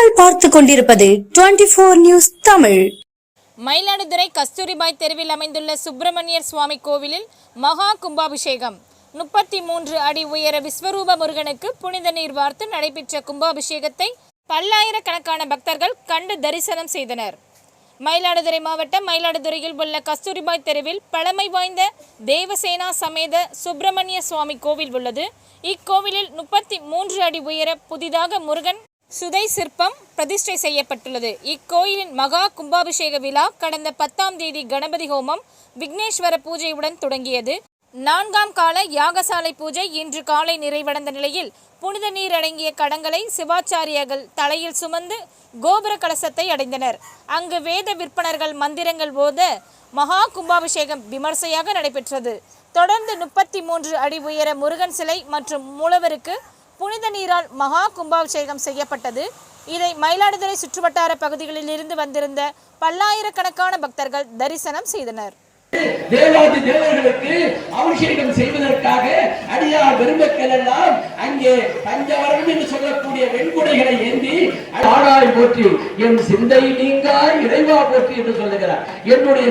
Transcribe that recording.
நீங்கள் பார்த்து கொண்டிருப்பது 24 நியூஸ் தமிழ். மயிலாடுதுறை கஸ்தூரிபாய் தெருவில் அமைந்துள்ள சுப்பிரமணியர் சுவாமி கோவிலில் மகா கும்பாபிஷேகம். 33 அடி உயர விஸ்வரூப முருகனுக்கு புனித நீர் வார்த்து நடைபெற்ற கும்பாபிஷேகத்தை பல்லாயிரக்கணக்கான பக்தர்கள் கண்டு தரிசனம் செய்தனர். மயிலாடுதுறை மாவட்டம் மயிலாடுதுறையில் உள்ள கஸ்தூரிபாய் தெருவில் பழமை வாய்ந்த தேவசேனா சமேத சுப்பிரமணிய சுவாமி கோவில் உள்ளது. இக்கோவிலில் 33 அடி உயர புதிதாக முருகன் சுதை சிற்பம் பிரதிஷ்டை செய்யப்பட்டுள்ளது. இக்கோயிலின் மகா கும்பாபிஷேக விழா கடந்த 10ஆம் தேதி கணபதி ஹோமம் விக்னேஸ்வர பூஜையுடன் தொடங்கியது. 4ஆம் கால யாகசாலை பூஜை இன்று காலை நிறைவடைந்த நிலையில் புனித நீர் அடங்கிய கடங்களை சிவாச்சாரியர்கள் தலையில் சுமந்து கோபுர கலசத்தை அடைந்தனர். அங்கு வேத விற்பனர்கள் மந்திரங்கள் ஓத மகா கும்பாபிஷேகம் விமர்சையாக நடைபெற்றது. தொடர்ந்து 33 அடி உயர முருகன் சிலை மற்றும் மூலவருக்கு புனித நீரால் மகா கும்பாபிஷேகம் செய்யப்பட்டது. இதை மயிலாடுதுறை சுற்றுவட்டார பகுதிகளில் இருந்து வந்திருந்த பல்லாயிரக்கணக்கான பக்தர்கள் தரிசனம் செய்தனர். தேவாதி தேவர்களுக்கு அபிஷேகம் செய்வதற்காக அடியார் பெருமக்கள் எல்லாம் அங்கே பஞ்சவரம் என்று சொல்லக்கூடிய வெண்குடைகளை ஏந்தி ஆடாய் போற்றி என் சிந்தை நீங்கா இறைவா போற்றி என்று சொல்லுகிறார். என்னுடைய